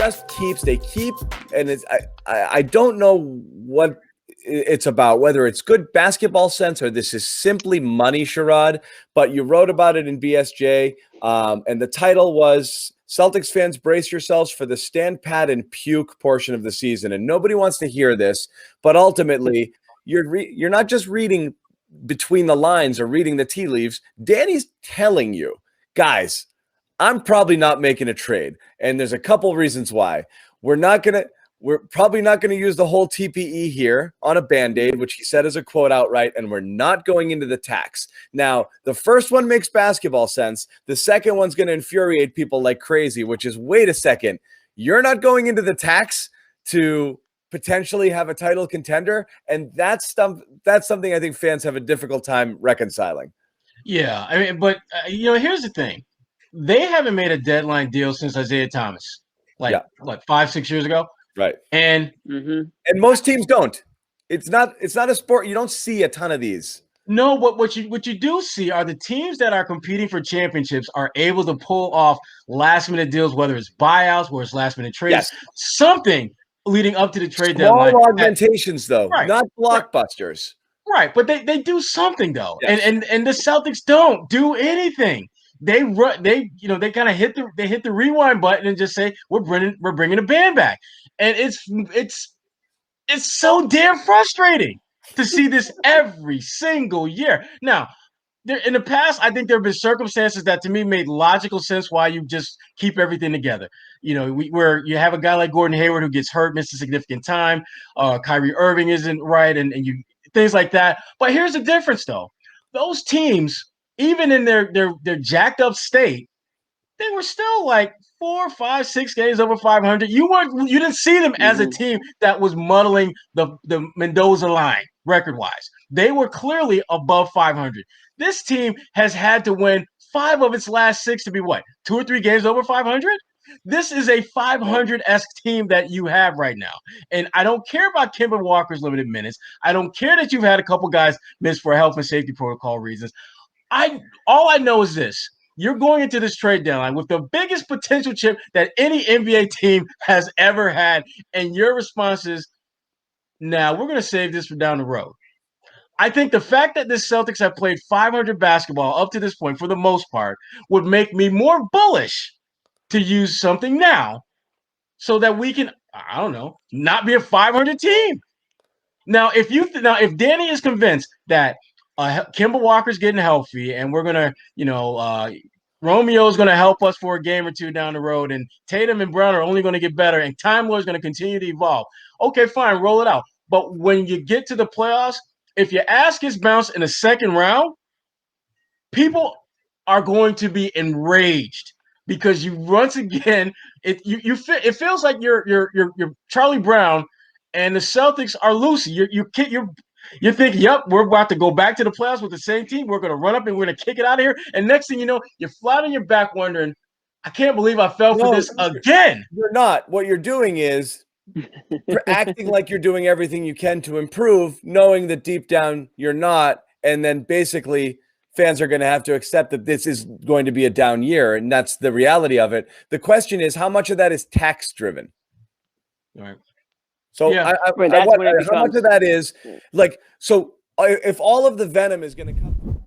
just keeps, and it's, I don't know what it's about, whether it's good basketball sense or this is simply money, Sherrod, but you wrote about it in BSJ, and the title was Celtics fans brace yourselves for the stand pat and puke portion of the season. And nobody wants to hear this, but ultimately you're not just reading between the lines or reading the tea leaves. Danny's telling you, guys, I'm probably not making a trade. And there's a couple reasons why. We're probably not going to use the whole TPE here on a Band-Aid, which he said as a quote outright, and we're not going into the tax. Now, the first one makes basketball sense. The second one's going to infuriate people like crazy, which is, wait a second, you're not going into the tax to potentially have a title contender? And that's something I think fans have a difficult time reconciling. Yeah, I mean, but, here's the thing. They haven't made a deadline deal since Isaiah Thomas, 5-6 years ago. Right. And most teams don't. It's not a sport. You don't see a ton of these. No, but what you do see are the teams that are competing for championships are able to pull off last minute deals, whether it's buyouts, whether it's last minute trades, something leading up to the trade deadline. Small augmentations, though, not blockbusters. Right, but they do something though, and the Celtics don't do anything. They kind of hit the rewind button and just say we're bringing the band back, and it's so damn frustrating to see this every single year. Now, in the past, I think there have been circumstances that to me made logical sense why you just keep everything together. Where you have a guy like Gordon Hayward who gets hurt, misses significant time. Kyrie Irving isn't right, and you things like that. But here's the difference, though: those teams, even in their jacked up state, they were still like 4, 5, 6 games over 500. You didn't see them as a team that was muddling the Mendoza line record wise. They were clearly above 500. This team has had to win 5 of its last 6 to be 2 or 3 games over 500. This is a 500-esque team that you have right now. And I don't care about Kemba Walker's limited minutes. I don't care that you've had a couple guys miss for health and safety protocol reasons. All I know is this. You're going into this trade deadline with the biggest potential chip that any NBA team has ever had. And your response is, we're going to save this for down the road. I think the fact that the Celtics have played 500 basketball up to this point, for the most part, would make me more bullish to use something now so that we can, not be a 500 team. Now, if Danny is convinced that Kemba Walker's getting healthy, and we're gonna, Romeo's gonna help us for a game or two down the road, and Tatum and Brown are only gonna get better, and Time Lord's gonna continue to evolve. Okay, fine, roll it out. But when you get to the playoffs, if your ass gets bounced in the second round, people are going to be enraged because you once again it feels like you're Charlie Brown, and the Celtics are Lucy. You think, yep, we're about to go back to the playoffs with the same team. We're going to run up and we're going to kick it out of here. And next thing you know, you're flat on your back wondering, I can't believe I fell for this again. You're not. What you're doing is acting like you're doing everything you can to improve, knowing that deep down you're not. And then basically fans are going to have to accept that this is going to be a down year. And that's the reality of it. The question is, how much of that is tax driven? Right. So how much of that is like, so if all of the venom is going to come.